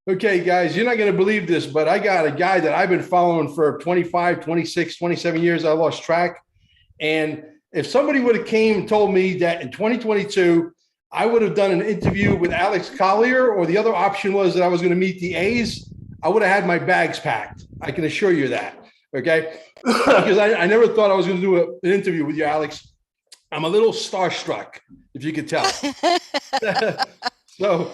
Okay, guys, you're not going to believe this, but I got a guy that I've been following for 25, 26, 27 years. I lost track. And if somebody would have came and told me that in 2022, I would have done an interview with Alex Collier, or the other option was that I was going to meet the A's, I would have had my bags packed. I can assure you that. Okay. Because I never thought I was going to do an interview with you, Alex. I'm a little starstruck, if you could tell. So,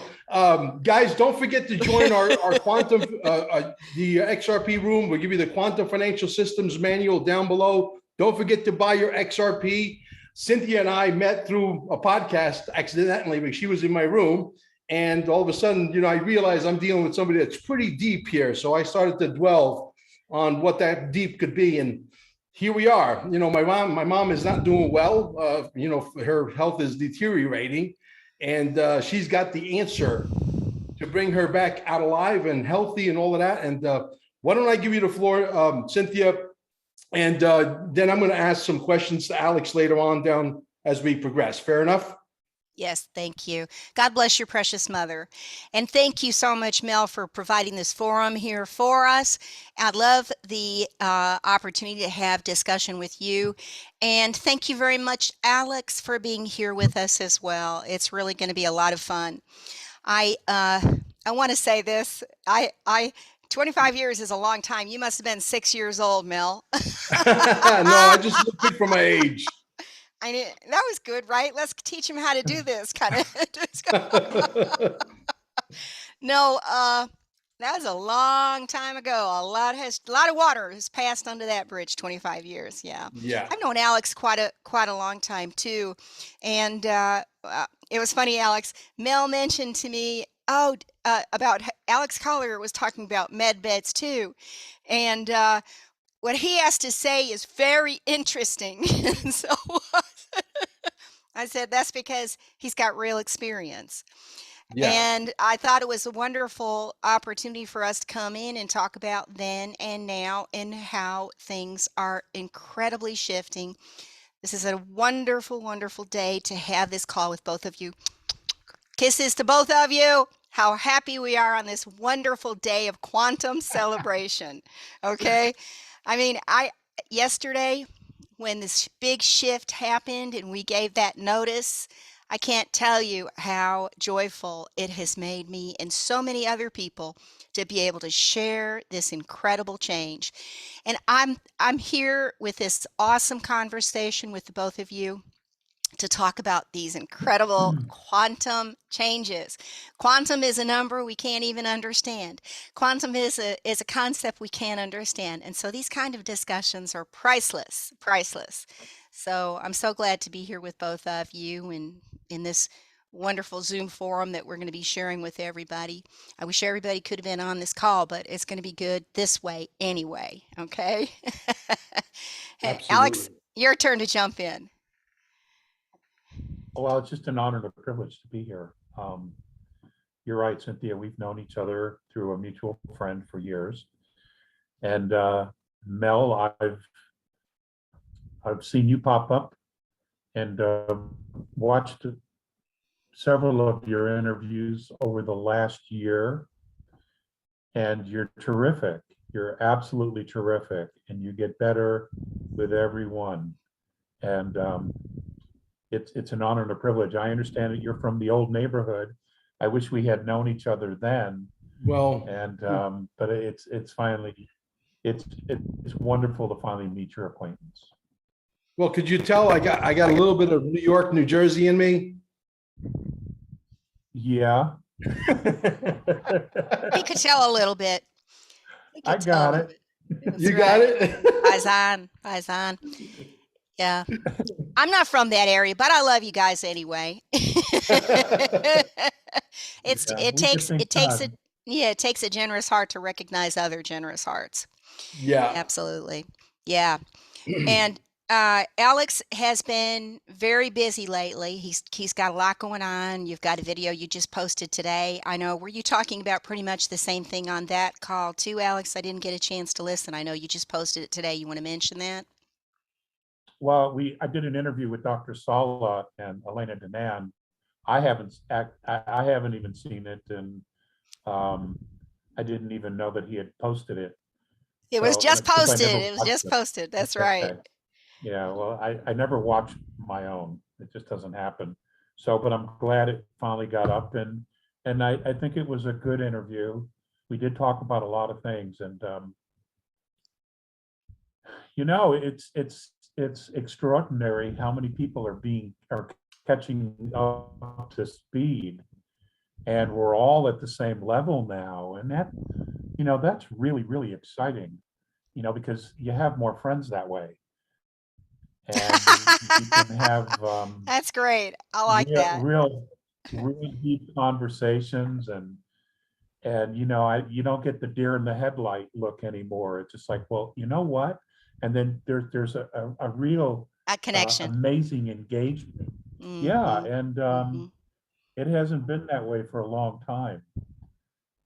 guys, don't forget to join our quantum, the XRP room. We'll give you the quantum financial systems manual down below. Don't forget to buy your XRP. Cynthia and I met through a podcast accidentally, but she was in my room. And all of a sudden, I realized I'm dealing with somebody that's pretty deep here. So I started to dwell on what that deep could be. And here we are. My mom is not doing well. Her health is deteriorating. And she's got the answer to bring her back out alive and healthy and all of that. And why don't I give you the floor, Cynthia? And then I'm going to ask some questions to Alex later on down as we progress. Fair enough? Yes, thank you. God bless your precious mother. And thank you so much, Mel, for providing this forum here for us. I love the opportunity to have discussion with you. And thank you very much, Alex, for being here with us as well. It's really going to be a lot of fun. I want to say this. 25 years is a long time. You must have been 6 years old, Mel. No, I just look good for my age. I knew that was good, right? Let's teach him how to do this kind of. No, that was a long time ago. A lot of water has passed under that bridge. 25 years, yeah. Yeah. I've known Alex quite a long time too, and it was funny. Alex, Mel mentioned to me, about Alex Collier was talking about MedBeds too, and what he has to say is very interesting. So I said, that's because he's got real experience. Yeah. And I thought it was a wonderful opportunity for us to come in and talk about then and now and how things are incredibly shifting. This is a wonderful, wonderful day to have this call with both of you. Kisses to both of you. How happy we are on this wonderful day of quantum celebration. Okay. I mean, yesterday when this big shift happened and we gave that notice, I can't tell you how joyful it has made me and so many other people to be able to share this incredible change. And I'm here with this awesome conversation with the both of you to talk about these incredible quantum changes. Quantum is a number we can't even understand. Quantum is a concept we can't understand. And so these kind of discussions are priceless. So I'm so glad to be here with both of you and in this wonderful Zoom forum that we're going to be sharing with everybody. I wish everybody could have been on this call, but it's going to be good this way anyway. Okay. Alex, your turn to jump in. Well, it's just an honor and a privilege to be here. You're right, Cynthia. We've known each other through a mutual friend for years. And Mel, I've seen you pop up and watched several of your interviews over the last year. And you're terrific. You're absolutely terrific. And you get better with every one. And it's an honor and a privilege. I understand that you're from the old neighborhood. I wish we had known each other then. Well, and but it's wonderful to finally meet your acquaintance. Well, could you tell I got a little bit of New York, New Jersey in me? Yeah. He could tell a little bit. I got it. You got it? Paisan. Yeah. I'm not from that area, but I love you guys anyway. It takes a generous heart to recognize other generous hearts. Yeah. Absolutely. Yeah. And Alex has been very busy lately. He's got a lot going on. You've got a video you just posted today. I know. Were you talking about pretty much the same thing on that call too, Alex? I didn't get a chance to listen. I know you just posted it today. You want to mention that? Well, I did an interview with Dr. Sala and Elena Danan. I haven't even seen it, and I didn't even know that he had posted it. It was So, just because I posted. never It was watched just it. posted. That's right. Okay. Yeah, well, I never watched my own. It just doesn't happen. So, but I'm glad it finally got up, and I think it was a good interview. We did talk about a lot of things, and it's extraordinary how many people are catching up to speed, and we're all at the same level now, and that's really, really exciting, because you have more friends that way, and you can have That's great. I like that. real deep conversations, and you don't get the deer in the headlight look anymore. It's just like, well, you know what? And then there's a real A connection. amazing engagement. Yeah, Mm-hmm. and Mm-hmm. it hasn't been that way for a long time.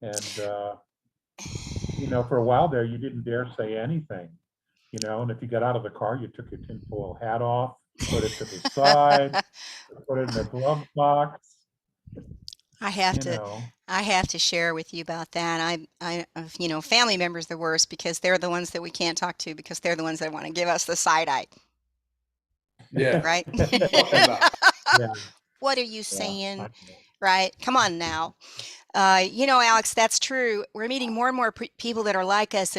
And for a while there, you didn't dare say anything. And if you got out of the car, you took your tinfoil hat off, put it to the side, put it in the glove box. I have You to know, I have to share with you about that. Family members the worst because they're the ones that we can't talk to because they're the ones that want to give us the side eye, Yeah. right? What are you talking about? yeah, What are you yeah, saying? I know. Right? Come on now. Alex, that's true. We're meeting more and more people that are like us,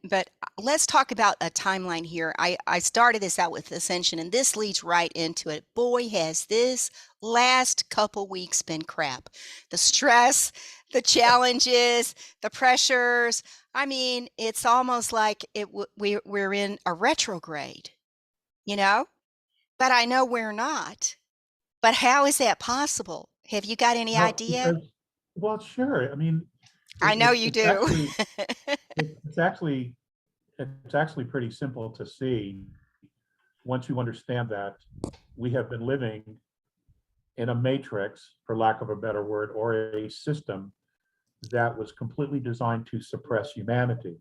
but let's talk about a timeline here. I started this out with Ascension, and this leads right into it. Boy, has this last couple weeks been crap. The stress, the challenges, the pressures. I mean, it's almost like we're in a retrograde, you know? But I know we're not. But how is that possible? Have you got any Well, idea? because, well, sure. I mean, I know you it's do. actually it's actually it's actually pretty simple to see once you understand that we have been living in a matrix, for lack of a better word, or a system that was completely designed to suppress humanity.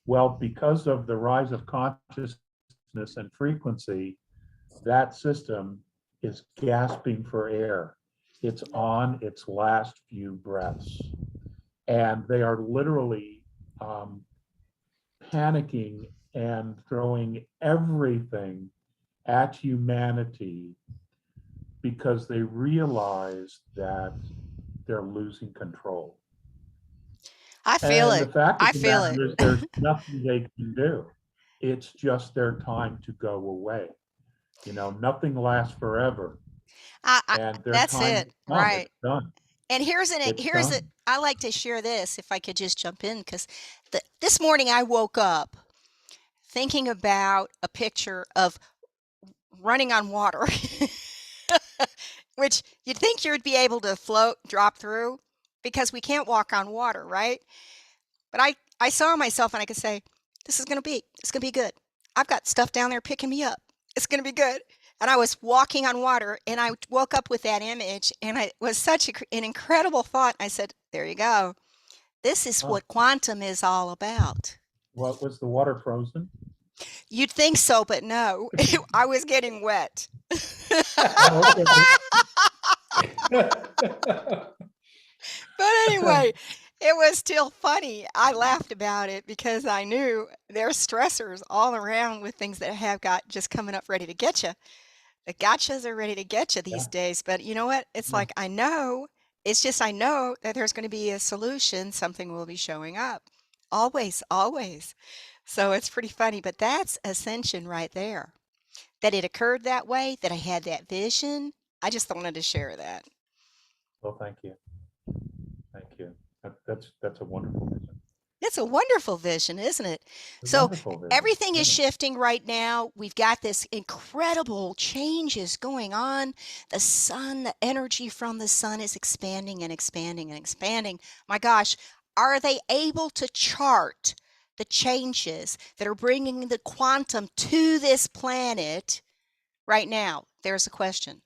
Well, because of the rise of consciousness and frequency, that system is gasping for air. It's on its last few breaths. And they are literally panicking and throwing everything at humanity because they realize that they're losing control. I feel And the it. fact of I the feel it. matter is, there's nothing they can do. It's just their time to go away. Nothing lasts forever, I and their that's time it. has come. It's Right. done. And It's here's it. done. I like to share this if I could just jump in because this morning I woke up thinking about a picture of running on water, which you'd think you'd be able to drop through because we can't walk on water, right? But I saw myself and I could say, it's gonna be good. I've got stuff down there picking me up. It's gonna be good. And I was walking on water and I woke up with that image and it was such an incredible thought. I said, there you go. This is Oh, what quantum is all about. what was the water frozen? You'd think so, but no, I was getting wet. Oh, okay. But anyway, it was still funny. I laughed about it because I knew there's stressors all around with things that have got just coming up ready to get you. The gotchas are ready to get you these Yeah, days. But you know what? It's yeah. like I know. It's just I know that there's going to be a solution. Something will be showing up. Always, always. So it's pretty funny. But that's ascension right there. That it occurred that way, that I had that vision. I just wanted to share that. Well, thank you. Thank you. That's a wonderful vision. It's a wonderful vision, isn't it? A So wonderful vision. everything is Yeah. shifting right now. We've got this incredible changes going on. The sun, the energy from the sun is expanding and expanding and expanding. My gosh, are they able to chart the changes that are bringing the quantum to this planet right now? There's a question,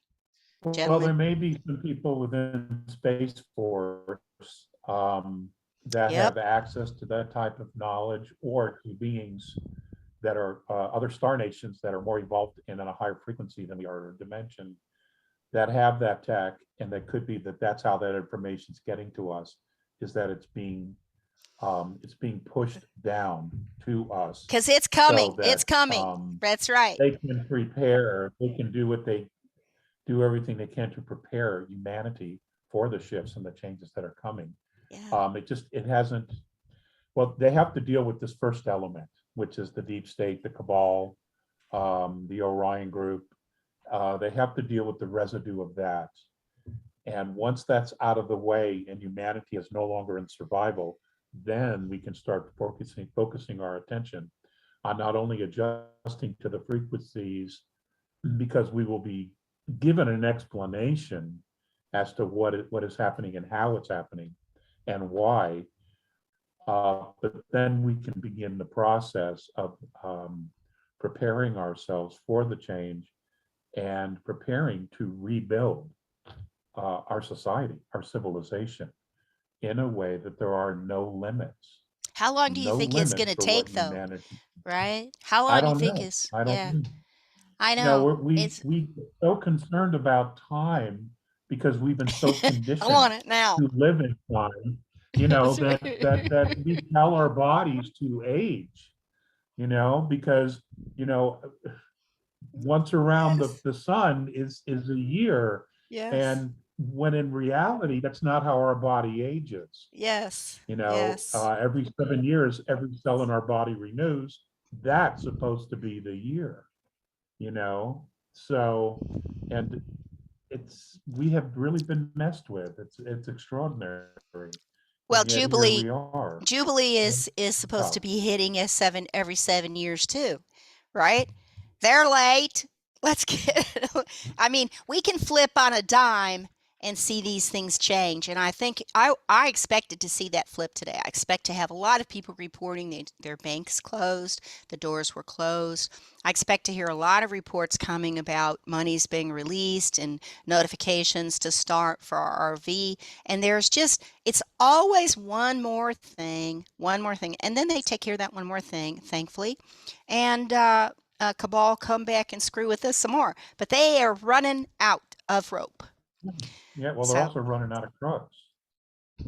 Well, there gentlemen. may be some people within Space Force that Yep. have access to that type of knowledge, or to beings that are other star nations that are more evolved and in a higher frequency than we are, or dimension, that have that tech, and that could be that's how that information is getting to us, is that it's being It's being pushed down to us Because it's coming. so It's that coming. That's right. they can prepare, they can do everything they can to prepare humanity for the shifts and the changes that are coming. Yeah. It hasn't, well, they have to deal with this first element, which is the deep state, the cabal, the Orion group. They have to deal with the residue of that. And once that's out of the way and humanity is no longer in survival, then we can start focusing our attention on not only adjusting to the frequencies, because we will be given an explanation as to what is happening and how it's happening and why. But then we can begin the process of preparing ourselves for the change and preparing to rebuild our society, our civilization, in a way that there are no limits. How long do you No think it's going limits to for what take, though? humanity. Right? How I long do you don't think know. is? I don't Yeah, know. I You know, know. we It's, so concerned about time because we've been so I conditioned want it now. to live in time, that we tell our bodies to age, because, you know, once around Yes. the sun is a year. Yes. And when in reality, that's not how our body ages. Yes. Yes. Every 7 years, every cell in our body renews. That's supposed to be the year, you know? So, and we have really been messed with. It's extraordinary. Well, And yet here Jubilee we are. Jubilee And, is supposed to oh, be hitting us every 7 years too, right? They're late. Let's get I mean, we can flip on a dime and see these things change. And I think I expected to see that flip today. I expect to have a lot of people reporting their banks closed, the doors were closed. I expect to hear a lot of reports coming about monies being released and notifications to start for our RV. And it's always one more thing, and then they take care of that one more thing, thankfully, and cabal come back and screw with us some more. But they are running out of rope. yeah, well, they're So also running out of trucks,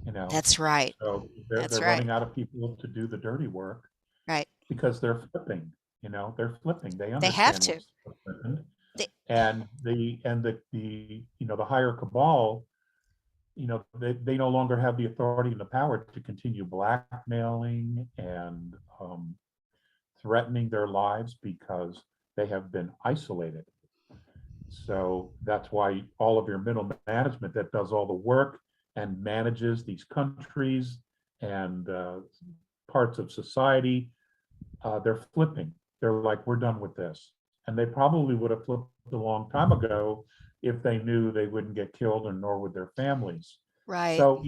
you know. that's right. So That's they're right. running out of people to do the dirty work Right. because they're flipping, they're flipping. They They have understand to. what's happened. They, And the higher cabal, they no longer have the authority and the power to continue blackmailing and threatening their lives because they have been isolated. So that's why all of your middle management that does all the work and manages these countries and parts of society, they're flipping. They're like, we're done with this. And they probably would have flipped a long time ago if they knew they wouldn't get killed, and nor would their families. right. So,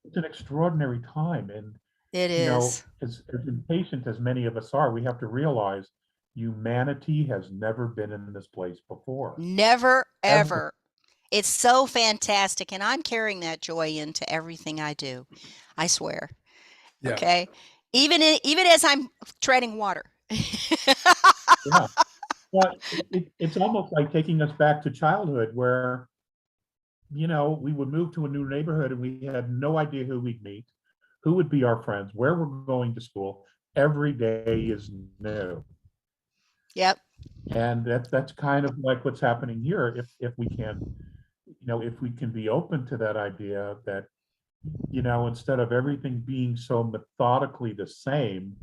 it's an extraordinary time. And, It is. as impatient as many of us are, we have to realize humanity has never been in this place before, Never, ever. ever. It's so fantastic. And I'm carrying that joy into everything I do. I swear. Yeah. Okay. Even as I'm treading water. Yeah. But it's almost like taking us back to childhood where, we would move to a new neighborhood and we had no idea who we'd meet, who would be our friends, where we're going to school. Every day is new. Yep. And that's kind of like what's happening here. If we can be open to that idea that, instead of everything being so methodically the same,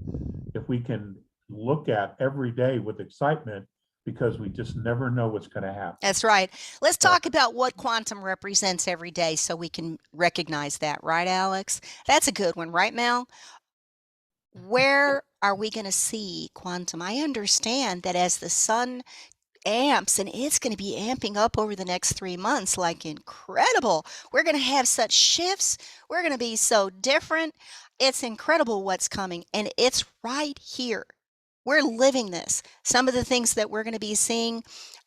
if we can look at every day with excitement, because we just never know what's going to happen. That's right. Let's So, talk about what quantum represents every day so we can recognize that, right, Alex? That's a good one, right, Mel? Where are we going to see quantum? I understand that as the sun amps, and it's going to be amping up over the next 3 months like incredible. We're going to have such shifts. We're going to be so different. It's incredible what's coming, and it's right here. We're living this. Some of the things that we're going to be seeing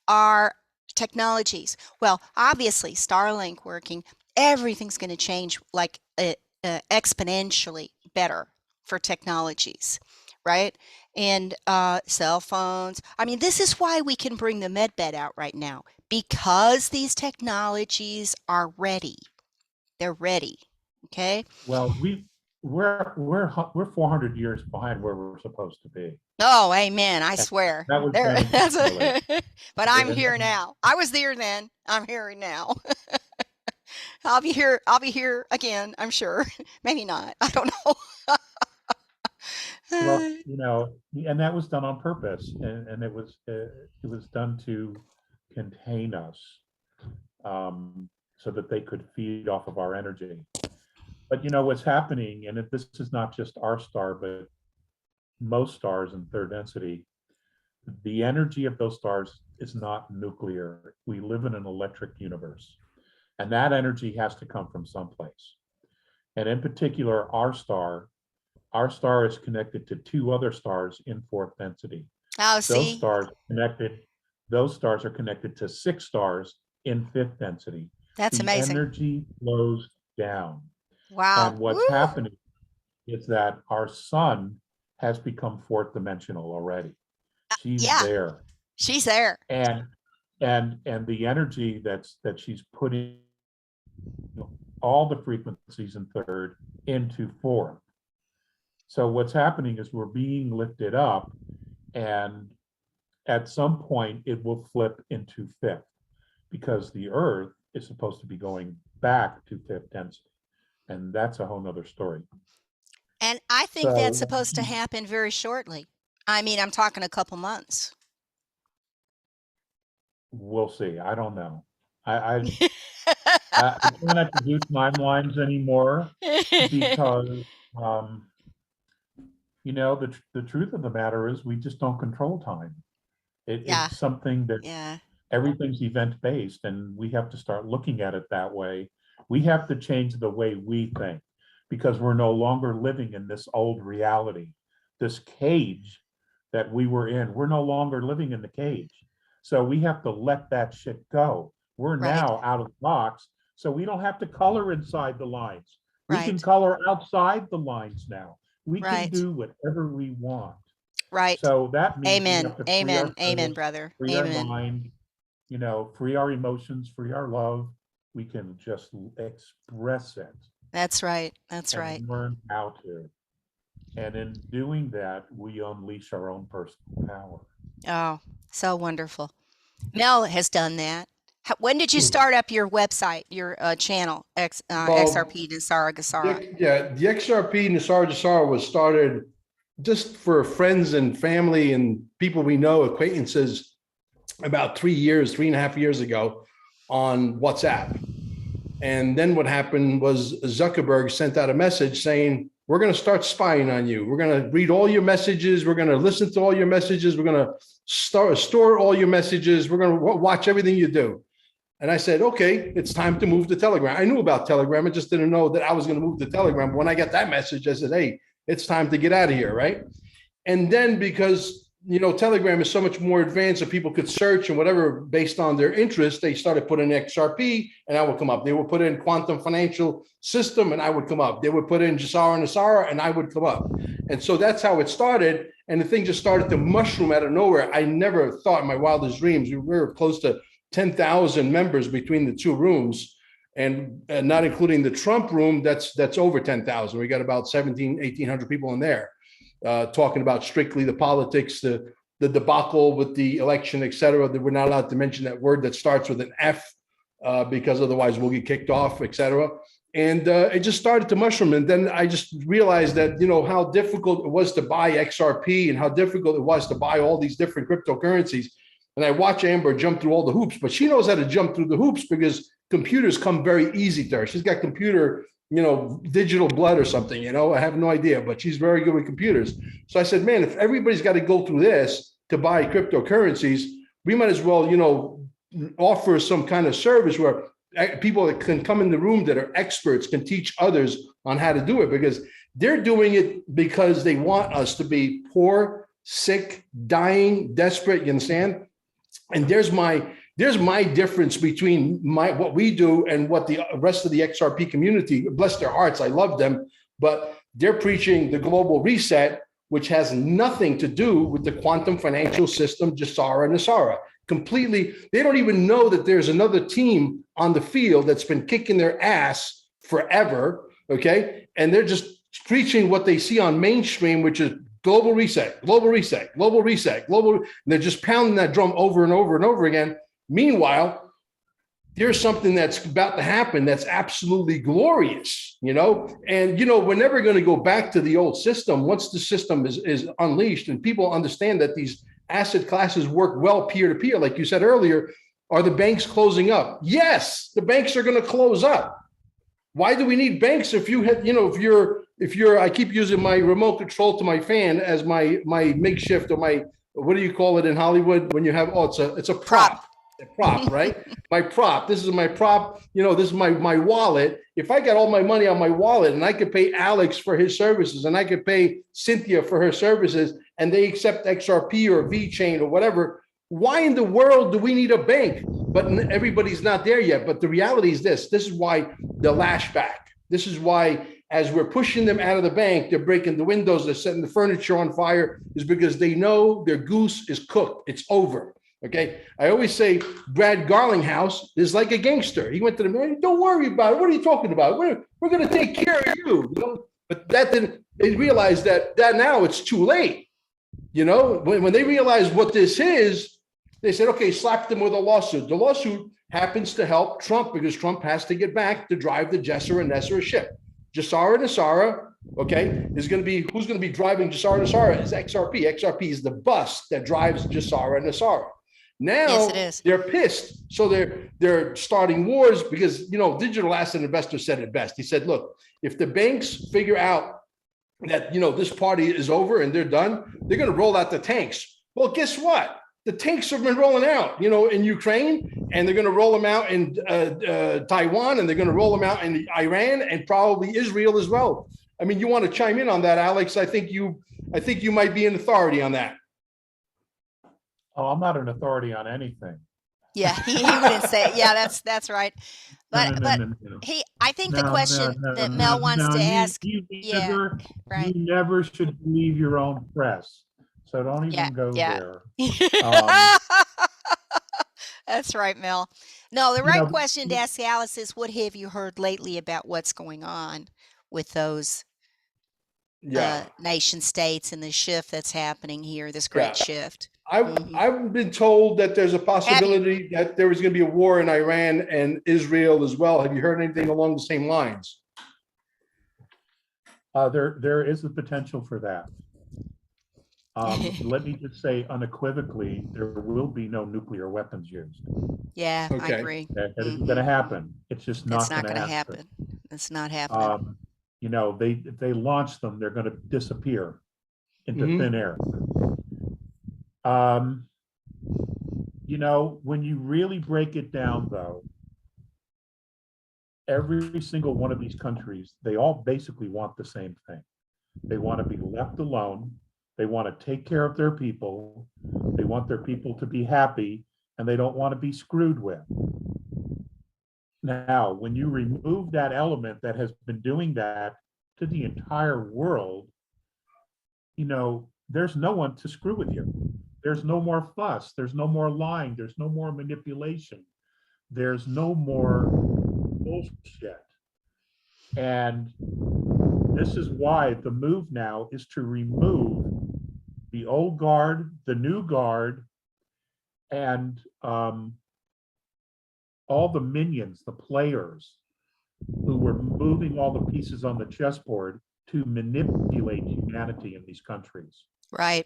are technologies. Well, obviously, Starlink working, everything's going to change like exponentially better for technologies, right? And cell phones. I mean, this is why we can bring the MedBed out right now, because these technologies are ready. They're ready. Okay. well, we're 400 years behind where we're supposed to be. Oh, amen. I And swear. that was There, done that's intentionally. but I'm And here now. I was there then. I'm here now. I'll be here. I'll be here again, I'm sure. Maybe not. I don't well, know. you know, and that was done on purpose, and it was done to contain us, so that they could feed off of our energy. But you know what's happening, and this is not just our star, but most stars in third density, the energy of those stars is not nuclear. We live in an electric universe, and that energy has to come from someplace. And in particular, our star is connected to two other stars in fourth density. Oh, Those see, stars are connected to six stars in fifth density. that's The amazing. energy flows down. Wow. And what's Woo. happening is that our sun has become fourth dimensional already. She's Yeah, there. she's there. And the energy that she's putting all the frequencies in third into fourth. So what's happening is we're being lifted up, and at some point it will flip into fifth, because the earth is supposed to be going back to fifth density. And that's a whole nother story. And I think that's So supposed to happen very shortly. I mean, I'm talking a couple months. we'll see. I don't know. I try not to do timelines anymore, because you know, the truth of the matter is we just don't control time. Yeah, It's something that yeah, everything's event based, and we have to start looking at it that way. We have to change the way we think, because we're no longer living in this old reality, this cage that we were in. We're no longer living in the cage. So we have to let that shit go. We're right, now out of the box, so we don't have to color inside the lines. We can right, color outside the lines now. We can right, do whatever we want. right. So that means we Amen, have to free amen, amen, ourselves, brother. free our Amen. mind, you know, free our emotions, free our love. We can just express it That's right. That's right. and learn how to. And in doing that, we unleash our own personal power. Oh, so wonderful. Mel has done that. When did you start up your website, your channel, Well, XRP Nasara Gasara? the XRP Nasara Jasara was started just for friends and family and people we know, acquaintances, about 3.5 years ago on WhatsApp. And then what happened was Zuckerberg sent out a message saying, we're going to start spying on you. We're going to read all your messages. We're going to listen to all your messages. We're going to store all your messages. We're going to watch everything you do. And I said, okay, it's time to move to Telegram. I knew about Telegram. I just didn't know that I was going to move to Telegram. When I got that message, I said, hey, it's time to get out of here, right? And then because, you know, Telegram is so much more advanced, so people could search and whatever based on their interest, they started putting XRP and I would come up. They would put in quantum financial system and I would come up. They would put in Jasara Nasara and I would come up. And so that's how it started. And the thing just started to mushroom out of nowhere. I never thought in my wildest dreams we were close to 10,000 members between the two rooms, and not including the Trump room, that's over 10,000. We got about 1,800 people in there, talking about strictly the politics, the debacle with the election, et cetera. That we're not allowed to mention that word that starts with an F, because otherwise we'll get kicked off, et cetera. And it just started to mushroom. And then I just realized that, you know, how difficult it was to buy XRP and how difficult it was to buy all these different cryptocurrencies. And I watch Amber jump through all the hoops, but she knows how to jump through the hoops because computers come very easy to her. She's got computer, you know, digital blood or something, you know, I have no idea, but she's very good with computers. So I said, man, if everybody's got to go through this to buy cryptocurrencies, we might as well, you know, offer some kind of service where people that can come in the room that are experts can teach others on how to do it, because they're doing it because they want us to be poor, sick, dying, desperate, you understand? And there's my difference between what we do and what the rest of the XRP community, bless their hearts, I love them, but they're preaching the global reset, which has nothing to do with the quantum financial system, Jasara Nasara. Completely, they don't even know that there's another team on the field that's been kicking their ass forever, okay? And they're just preaching what they see on mainstream, which is global reset, global reset, global reset, global. And they're just pounding that drum over and over and over again. Meanwhile, there's something that's about to happen that's absolutely glorious, you know? And, you know, we're never going to go back to the old system once the system is unleashed and people understand that these asset classes work well peer-to-peer, like you said earlier. Are the banks closing up? Yes, the banks are going to close up. Why do we need banks if you had, you know, if you're, I keep using my remote control to my fan as my makeshift or my, what do you call it in Hollywood when you have, oh, it's a prop. A prop, right? My prop. This is my prop. You know, this is my wallet. If I got all my money on my wallet and I could pay Alex for his services and I could pay Cynthia for her services and they accept XRP or VeChain or whatever, why in the world do we need a bank? But everybody's not there yet. But the reality is this. This is why the lashback. This is why as we're pushing them out of the bank, they're breaking the windows, they're setting the furniture on fire, is because they know their goose is cooked. It's over. Okay, I always say Brad Garlinghouse is like a gangster. He went to the man, don't worry about it. What are you talking about? We're going to take care of you. You know, but that didn't. They realized that now it's too late. You know, when they realized what this is, they said, okay, slap them with a lawsuit. The lawsuit happens to help Trump because Trump has to get back to drive the Jesser and Nesser ship. Jassara Nassara, okay, is going to be who's going to be driving Jassara Nassara is XRP. XRP is the bus that drives Jassara Nassara. Now Yes, it is. they're pissed. So they're starting wars because, you know, digital asset investor said it best. He said, look, if the banks figure out that, you know, this party is over and they're done, they're going to roll out the tanks. Well, guess what? The tanks have been rolling out, you know, in Ukraine, and they're going to roll them out in Taiwan, and they're going to roll them out in Iran and probably Israel as well. I mean, you want to chime in on that, Alex? I think you might be an authority on that. Oh, I'm not an authority on anything. Yeah, he wouldn't say. Yeah, that's right. But No. I think the question that Mel wants to ask. Yeah, right. You never should believe your own press. So don't even go there. That's right, Mel. No, the right question to ask Alice is, what have you heard lately about what's going on with those nation states and the shift that's happening here, this great shift? I've been told that there's a possibility that there was going to be a war in Iran and Israel as well. Have you heard anything along the same lines? There is the potential for that. Let me just say unequivocally, there will be no nuclear weapons used. Yeah, I agree. That isn't going to happen. It's just not going to happen. It's not happening. You know, if they launch them, they're going to disappear into thin air. You know, when you really break it down, though, every single one of these countries, they all basically want the same thing. They want to be left alone. They want to take care of their people. They want their people to be happy, and they don't want to be screwed with. Now, when you remove that element that has been doing that to the entire world, you know, there's no one to screw with you. There's no more fuss. There's no more lying. There's no more manipulation. There's no more bullshit. And this is why the move now is to remove the old guard, the new guard, and all the minions, the players who were moving all the pieces on the chessboard to manipulate humanity in these countries. Right.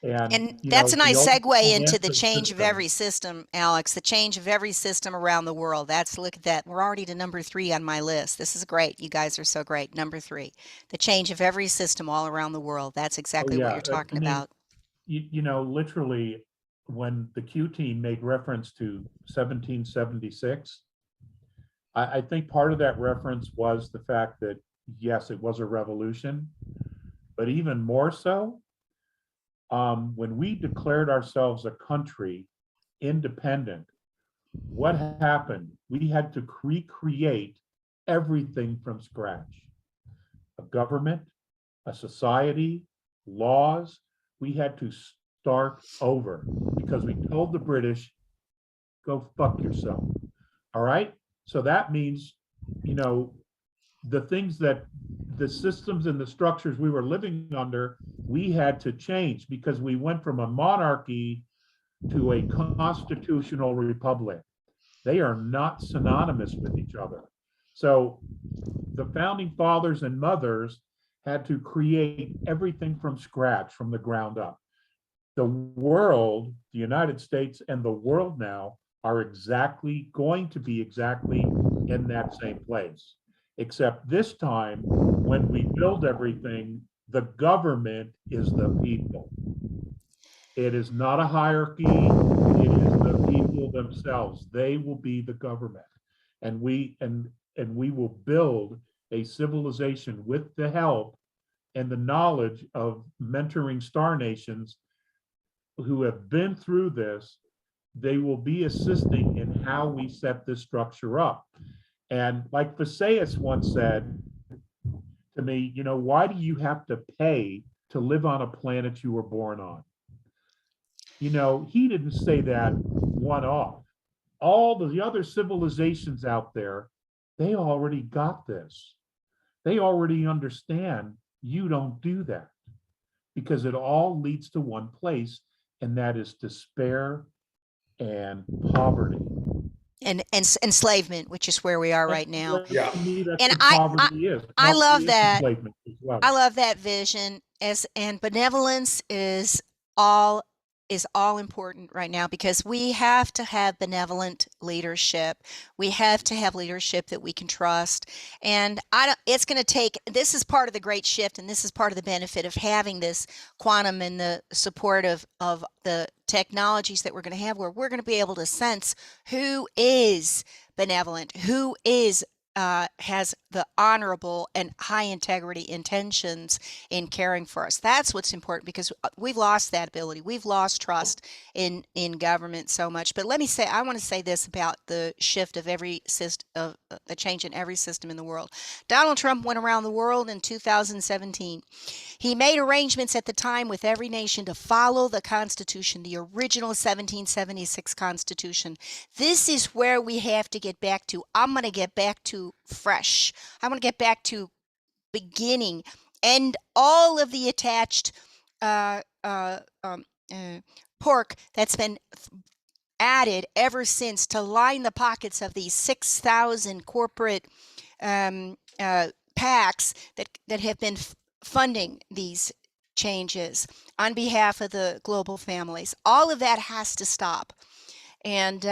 And that's a nice segue into the change of every system, Alex, the change of every system around the world. Look at that. We're already to number 3 on my list. This is great. You guys are so great. Number 3, the change of every system all around the world. That's exactly what you're talking about. You know, literally, when the Q team made reference to 1776, I think part of that reference was the fact that, yes, it was a revolution, but even more so, when we declared ourselves a country independent, what happened? We had to recreate everything from scratch. A government, a society, laws. We had to start over because we told the British, go fuck yourself. All right? So that means, you know, the things that the systems and the structures we were living under, we had to change because we went from a monarchy to a constitutional republic. They are not synonymous with each other. So the founding fathers and mothers had to create everything from scratch, from the ground up. The world, the United States and the world now are going to be exactly in that same place. Except this time, when we build everything, the government is the people. It is not a hierarchy. It is the people themselves. They will be the government. And we will build a civilization with the help and the knowledge of mentoring star nations who have been through this. They will be assisting in how we set this structure up. And like Visayas once said to me, you know, why do you have to pay to live on a planet you were born on? You know, he didn't say that one off. All the other civilizations out there, they already got this. They already understand you don't do that, because it all leads to one place, and that is despair and poverty. And enslavement, which is where we are right now. Yeah. To me, that's And what I poverty is. I love Poverty is that. enslavement as well. I love that vision, and benevolence is all important right now, because we have to have benevolent leadership. We have to have leadership that we can trust. And it's going to take, this is part of the great shift, and this is part of the benefit of having this quantum and the support of the technologies that we're going to have, where we're going to be able to sense who is benevolent, who is has the honorable and high integrity intentions in caring for us. That's what's important, because we've lost that ability. We've lost trust in government so much. But let me say, I want to say this about the shift of every system, of the change in every system in the world. Donald Trump went around the world in 2017. He made arrangements at the time with every nation to follow the Constitution, the original 1776 Constitution. This is where we have to get back to. I'm going to get back to fresh. I want to get back to beginning, and all of the attached pork that's been added ever since to line the pockets of these 6,000 corporate PACs that have been funding these changes on behalf of the global families. All of that has to stop. And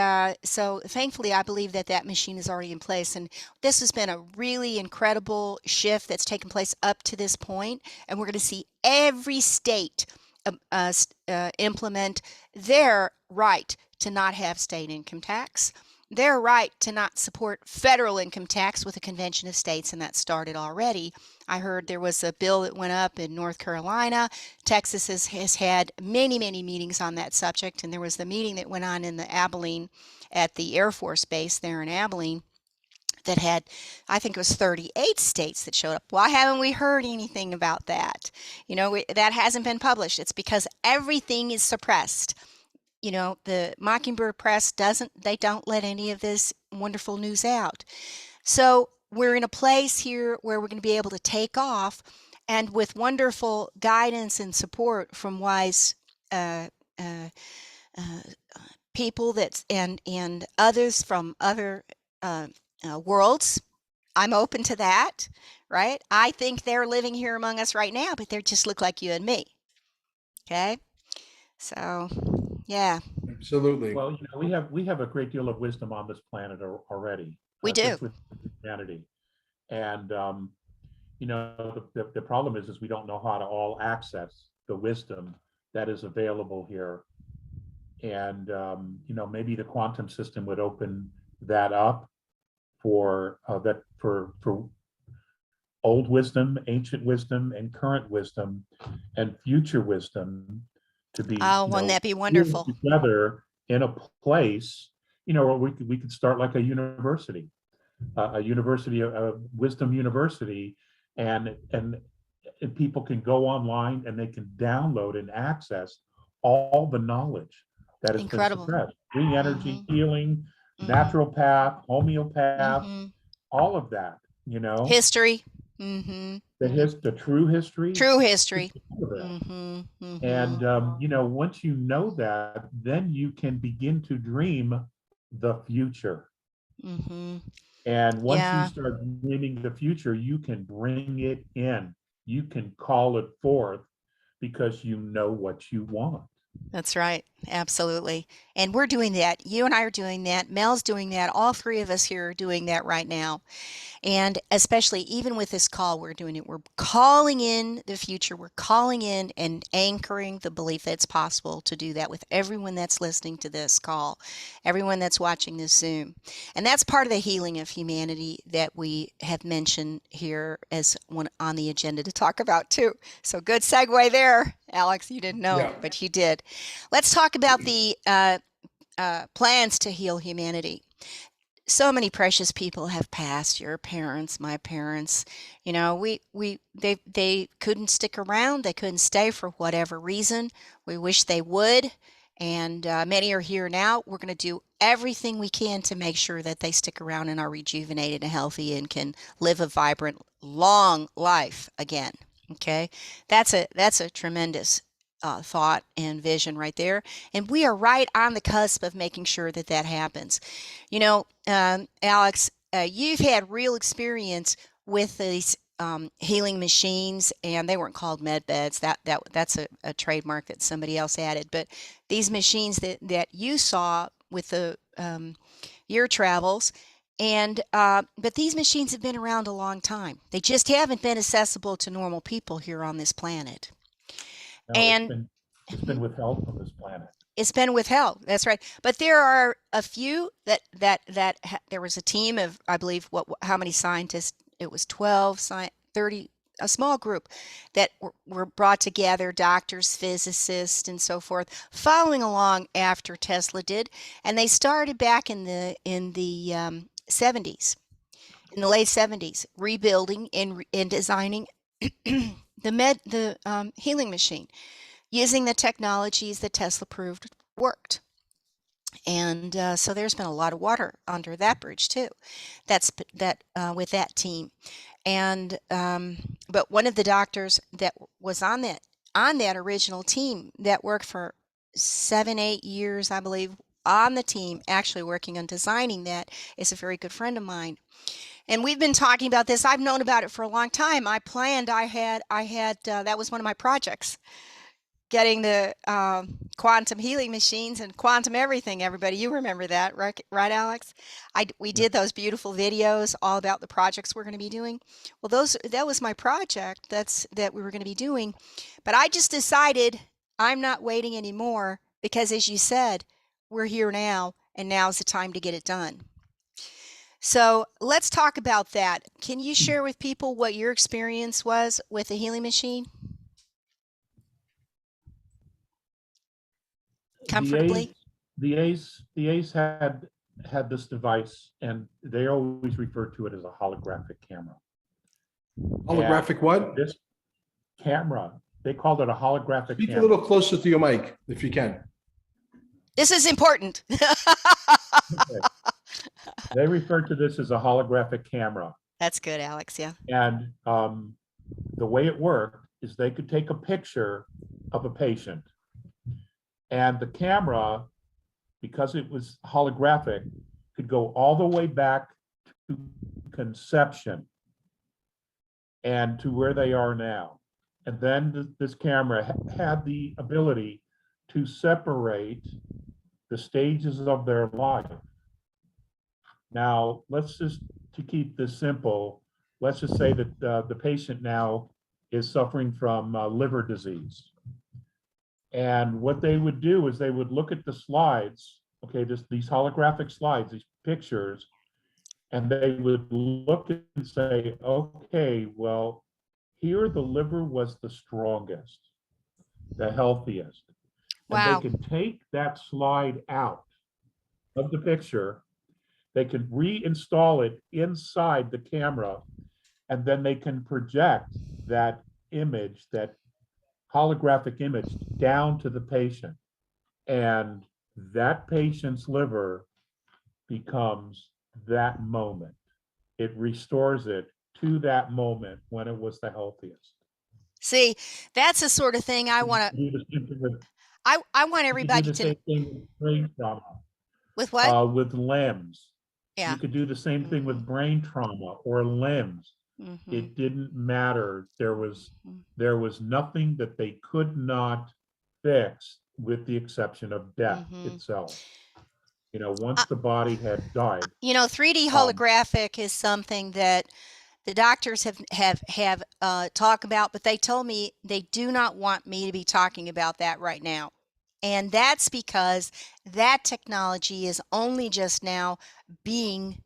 so thankfully, I believe that machine is already in place. And this has been a really incredible shift that's taken place up to this point. And we're going to see every state implement their right to not have state income tax, their right to not support federal income tax with a convention of states, and that started already. I heard there was a bill that went up in North Carolina. Texas has had many, many meetings on that subject, and there was the meeting that went on in the Abilene, at the Air Force Base there in Abilene, that had, I think it was 38 states that showed up. Why haven't we heard anything about that? You know, that hasn't been published. It's because everything is suppressed. You know, the Mockingbird Press don't let any of this wonderful news out. So we're in a place here where we're going to be able to take off, and with wonderful guidance and support from wise people and others from other worlds. I'm open to that, right? I think they're living here among us right now, but they just look like you and me. Okay, so yeah. Absolutely. Well, you know, we have a great deal of wisdom on this planet already. We do. Just with humanity, and you know, the problem is we don't know how to all access the wisdom that is available here. And you know, maybe the quantum system would open that up for old wisdom, ancient wisdom, and current wisdom, and future wisdom to be, wouldn't that be wonderful? Together in a place, you know, where we could start like a university, a wisdom university, and people can go online and they can download and access all the knowledge that has been suppressed. Green energy, healing, natural path, homeopath, all of that, you know. History. Mm-hmm. The true history. True Just history. think of that. Mm-hmm. Mm-hmm. And once you know that, then you can begin to dream the future. Mm-hmm. And once you Yeah. start dreaming the future, you can bring it in. You can call it forth because you know what you want. That's right. Absolutely. And we're doing that. You and I are doing that. Mel's doing that. All three of us here are doing that right now. And especially even with this call, we're doing it. We're calling in the future. We're calling in and anchoring the belief that it's possible to do that with everyone that's listening to this call, everyone that's watching this Zoom. And that's part of the healing of humanity that we have mentioned here as one on the agenda to talk about too. So good segue there, Alex. You didn't know, Yeah. but you did. Let's talk about the plans to heal humanity. So many precious people have passed, your parents, my parents. They couldn't stick around. They couldn't stay for whatever reason. We wish they would. And many are here now. We're going to do everything we can to make sure that they stick around and are rejuvenated and healthy and can live a vibrant, long life again. Okay, that's a tremendous thought and vision right there. And we are right on the cusp of making sure that that happens. Alex, you've had real experience with these healing machines, and they weren't called MedBeds. That's a trademark that somebody else added. But these machines that you saw with the your travels, and but these machines have been around a long time. They just haven't been accessible to normal people here on this planet. No, And it's been withheld from this planet. it's been withheld. That's right. But there are a few there was a team of, I believe, how many scientists? It was 12, 30, a small group that were brought together, doctors, physicists, and so forth, following along after Tesla did. And they started back in the 70s, in the late 70s, rebuilding and designing the healing machine, using the technologies that Tesla proved worked. And so there's been a lot of water under that bridge too. With that team. And but one of the doctors that was on that original team that worked for 7-8 years, I believe, on the team, actually working on designing that, is a very good friend of mine. And we've been talking about this. I've known about it for a long time. I had that was one of my projects, getting the quantum healing machines and quantum everything. Everybody, you remember that, right, Alex? We did those beautiful videos all about the projects we're going to be doing. Well, that was my project that we were going to be doing. But I just decided I'm not waiting anymore because, as you said, we're here now, and now's the time to get it done. So let's talk about that. Can you share with people what your experience was with the healing machine? Comfortably? The ACE had this device, and they always refer to it as a holographic camera. Holographic what? This camera, they called it a holographic Speak camera. a little closer to your mic, if you can. This is important. Okay. They refer to this as a holographic camera. That's good, Alex. Yeah. And the way it worked is they could take a picture of a patient, and the camera, because it was holographic, could go all the way back to conception and to where they are now. And then this camera had the ability to separate the stages of their life. Now, to keep this simple, let's just say that the patient now is suffering from liver disease. And what they would do is they would look at the slides, okay, these holographic slides, these pictures, and they would look and say, okay, well, here the liver was the strongest, the healthiest. And Wow. they can take that slide out of the picture, they can reinstall it inside the camera, and then they can project that image, that holographic image, down to the patient. And that patient's liver becomes that moment. It restores it to that moment when it was the healthiest. See, that's the sort of thing I want to, You could do the same thing with, I want you could do everybody the to, same thing with brain trauma, with what? with limbs. Yeah. You could do the same thing with brain trauma or limbs. Mm-hmm. It didn't matter. There was nothing that they could not fix, with the exception of death itself. You know, once the body had died. You know, 3D holographic is something that the doctors have talked about, but they told me they do not want me to be talking about that right now. And that's because that technology is only just now being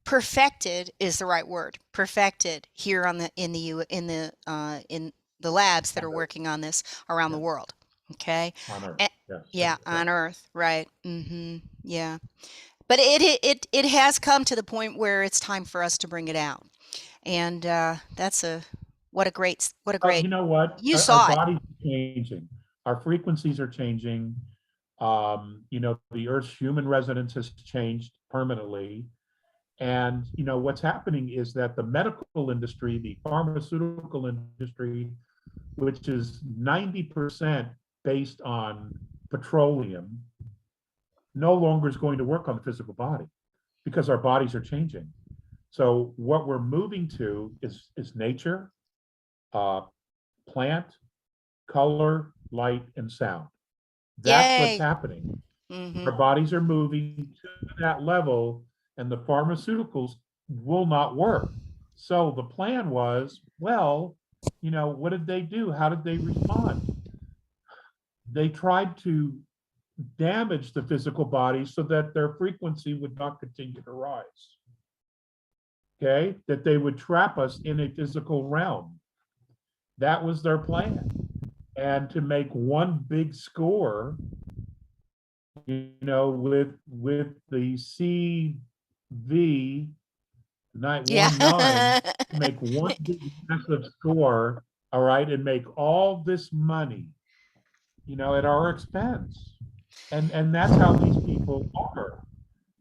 perfected, is the right word, perfected here on the in the labs that are working on this around the world. Okay. On Earth. Yes. Yeah, on Earth, right. Yeah. But it has come to the point where it's time for us to bring it out. And that's what a great You know what? You Our saw it. bodies are changing. Our frequencies are changing. You know, the Earth's human resonance has changed permanently. And, you know, what's happening is that the medical industry, the pharmaceutical industry, which is 90% based on petroleum, no longer is going to work on the physical body because our bodies are changing. So what we're moving to is nature, plant, color, light, and sound. That's what's Yay. happening. Our bodies are moving to that level, and the pharmaceuticals will not work. So the plan was, well, you know, what did they do? How did they respond? They tried to damage the physical body so that their frequency would not continue to rise. Okay, that they would trap us in a physical realm. That was their plan. And to make one big score, you know, with the CV 919, to make one big massive score, all right, and make all this money, you know, at our expense. And that's how these people are.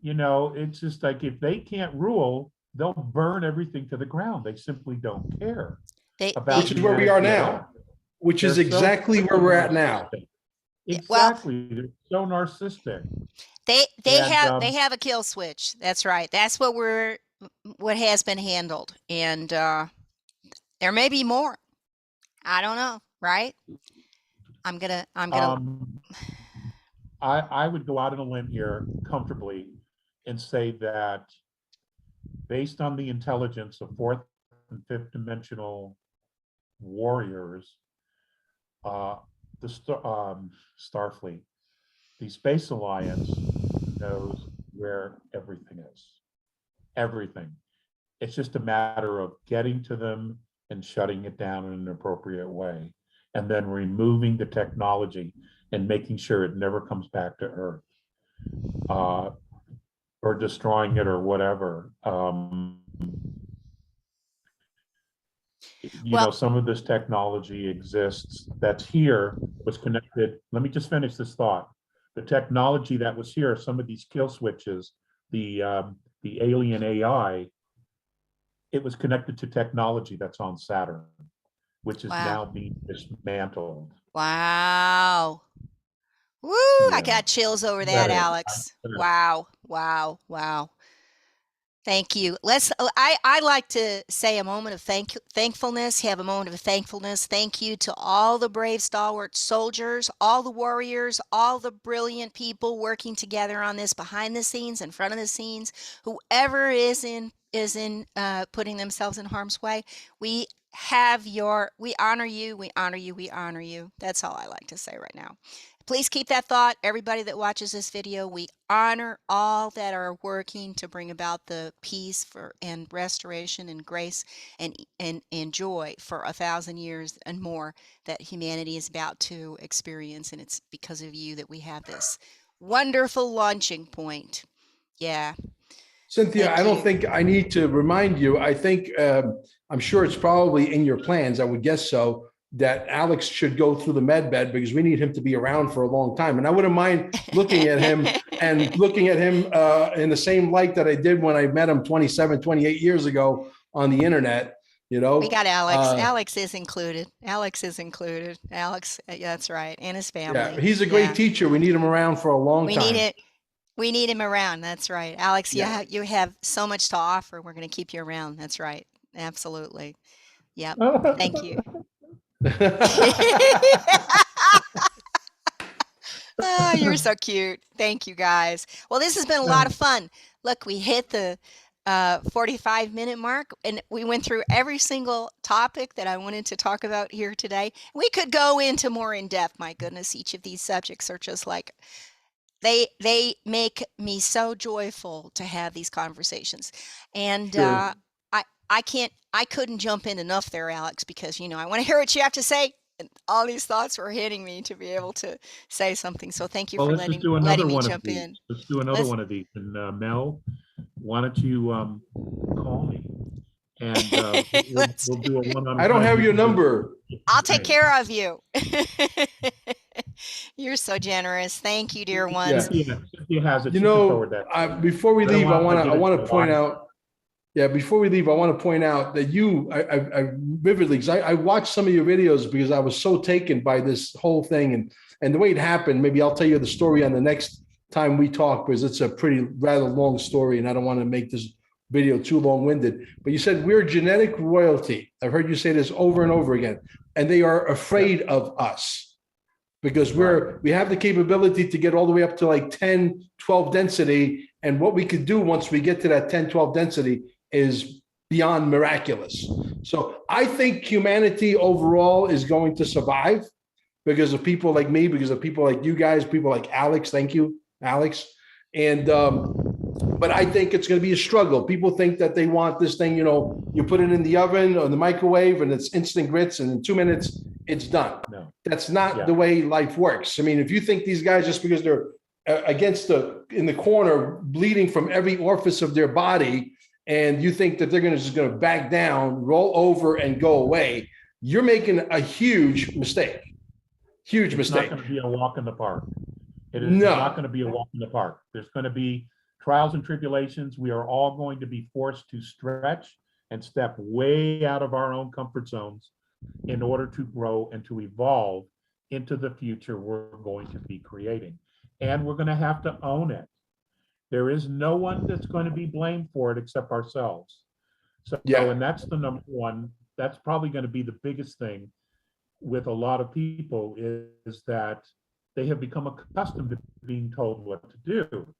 You know, it's just like, if they can't rule, they'll burn everything to the ground. They simply don't care about which is where we are humanity at now. all. Which is They're so exactly where we're at now. Exactly. They're so narcissistic. They have a kill switch. That's right. That's what has been handled. And there may be more. I don't know, right? I'm gonna I would go out on a limb here comfortably and say that, based on the intelligence of fourth and fifth dimensional warriors, the Starfleet, the Space Alliance knows where everything is. Everything. It's just a matter of getting to them and shutting it down in an appropriate way, and then removing the technology and making sure it never comes back to Earth, or destroying it or whatever. You know, some of this technology exists that's here, was connected. Let me just finish this thought. The technology that was here, some of these kill switches, the alien AI, it was connected to technology that's on Saturn, which is now being dismantled. Wow. Woo! I got chills over that, Alex. Wow. Wow. Wow. Thank you. I like to say a moment of thankfulness, have a moment of thankfulness. Thank you to all the brave, stalwart soldiers, all the warriors, all the brilliant people working together on this, behind the scenes, in front of the scenes, whoever is in putting themselves in harm's way. We honor you, we honor you, we honor you. That's all I like to say right now. Please keep that thought. Everybody that watches this video, we honor all that are working to bring about the peace and restoration and grace and joy for 1,000 years and more that humanity is about to experience. And it's because of you that we have this wonderful launching point. Yeah. Cynthia, I don't think I need to remind you. I think, I'm sure it's probably in your plans, I would guess so, that Alex should go through the MedBed, because we need him to be around for a long time. And I wouldn't mind looking at him and looking at him in the same light that I did when I met him 27, 28 years ago on the internet, you know. We got Alex. Alex is included. Alex is included. Alex, that's right, and his family. Yeah, he's a great teacher. We need him around for a long time. We need it. We need him around. That's right. Alex, Yeah. you have so much to offer. We're going to keep you around. That's right. Absolutely. Yep. Thank you. Oh, you're so cute. Thank you, guys. Well, this has been a lot of fun. Look, we hit the 45-minute mark, and we went through every single topic that I wanted to talk about here today. We could go into more in depth. My goodness, each of these subjects are just like, they make me so joyful to have these conversations. And Sure. I couldn't jump in enough there, Alex, because, you know, I want to hear what you have to say. And all these thoughts were hitting me to be able to say something. So thank you for letting me jump in. Let's do another one of these. And Mel, why don't you call me? And we'll do a one-on-one. I don't have your number. I'll take care of you. You're so generous. Thank you, dear ones. Cynthia has it. You know, before we leave, I want to point out. Yeah, before we leave, I want to point out that I vividly, because I watched some of your videos because I was so taken by this whole thing and the way it happened. Maybe I'll tell you the story on the next time we talk, because it's a rather long story, and I don't want to make this video too long-winded. But you said we're genetic royalty. I've heard you say this over and over again, and they are afraid of us because we have the capability to get all the way up to like 10, 12 density, and what we could do once we get to that 10, 12 density is beyond miraculous. So I think humanity overall is going to survive because of people like me, because of people like you guys, people like Alex. Thank you, Alex. And but I think it's going to be a struggle. People think that they want this thing, you know, you put it in the oven or the microwave and it's instant grits, and in 2 minutes it's done. No. That's not the way life works. I mean, if you think these guys, just because they're in the corner bleeding from every orifice of their body, and you think that they're just going to back down, roll over, and go away, you're making a huge mistake. Huge mistake. It's not going to be a walk in the park. It is not going to be a walk in the park. There's going to be trials and tribulations. We are all going to be forced to stretch and step way out of our own comfort zones in order to grow and to evolve into the future we're going to be creating. And we're going to have to own it. There is no one that's going to be blamed for it except ourselves. So, and that's the number one. That's probably going to be the biggest thing with a lot of people is that they have become accustomed to being told what to do.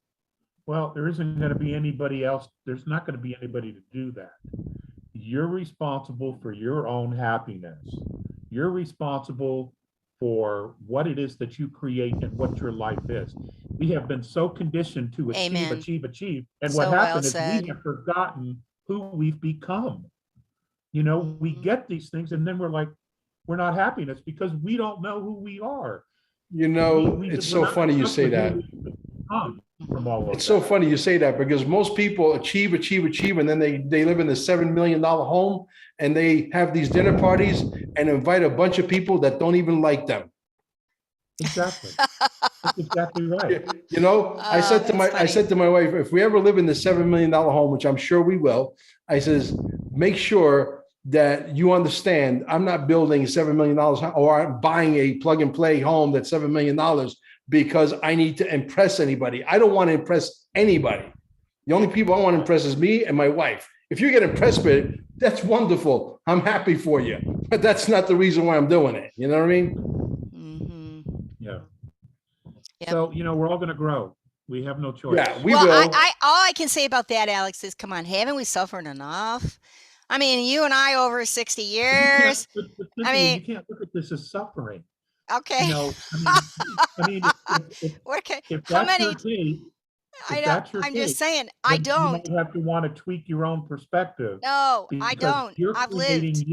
Well, there isn't going to be anybody else. There's not going to be anybody to do that. You're responsible for your own happiness. You're responsible for what it is that you create and what your life is. We have been so conditioned to achieve. And what happened is we have forgotten who we've become. You know, we get these things and then we're like, we're not happiness because we don't know who we are. You know, it's so funny you say that. It's so funny you say that because most people achieve, and then they live in a $7 million home and they have these dinner parties and invite a bunch of people that don't even like them. Exactly. That's exactly right. You know, I said to my wife, if we ever live in the $7 million home, which I'm sure we will, I says, make sure that you understand I'm not building $7 million or I'm buying a plug and play home that's $7 million because I need to impress anybody. I don't want to impress anybody. The only people I want to impress is me and my wife. If you get impressed with it, that's wonderful. I'm happy for you, but that's not the reason why I'm doing it. You know what I mean? Mm-hmm. Yeah. Yep. So, you know, we're all going to grow. We have no choice. Yeah, we will. All I can say about that, Alex, is come on, haven't we suffered enough? I mean, you and I over 60 years. But I mean, you can't look at this as suffering. Okay. You know, I mean, if how that's many? your case, I know. I'm just saying, I don't. You have to want to tweak your own perspective. No, I don't. I've lived.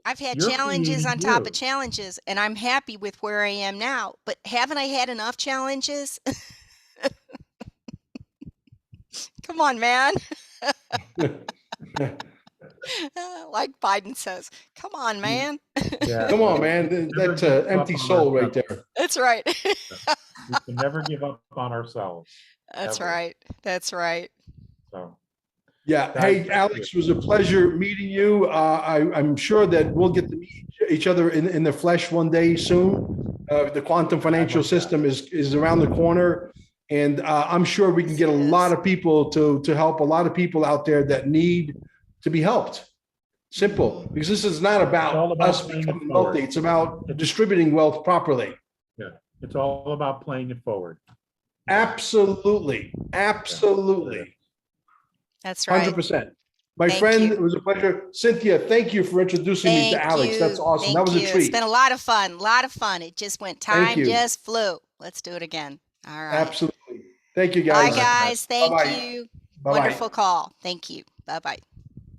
I've had challenges on top of challenges, and I'm happy with where I am now. But haven't I had enough challenges? Come on, man. Like Biden says, come on, man. Yeah. Come on, man. That's an empty soul right there. That's right. We can never give up on ourselves. That's ever. right. That's right. So, Yeah. Guys, Hey, thank Alex, it you. was a pleasure meeting you. I'm sure that we'll get to meet each other in the flesh one day soon. The quantum financial like that. system is around the corner. And I'm sure we can get a lot of people to help a lot of people out there that need to be helped. Simple, because this is not all about about us paying it becoming forward. wealthy. It's about distributing wealth properly. Yeah, it's all about playing it forward. Absolutely. Absolutely. That's right. 100%. My Thank friend, you. it was a pleasure. Cynthia, thank you for introducing me to Thank Alex. That's you. awesome. That Thank was a you. It's treat. been a lot of fun. A lot of fun. It just went, Thank time you. just flew. Let's do it again. All right. Absolutely. Thank you, Bye, guys. guys. Thank Bye-bye. you. Bye-bye. Wonderful call. Thank you. Bye-bye.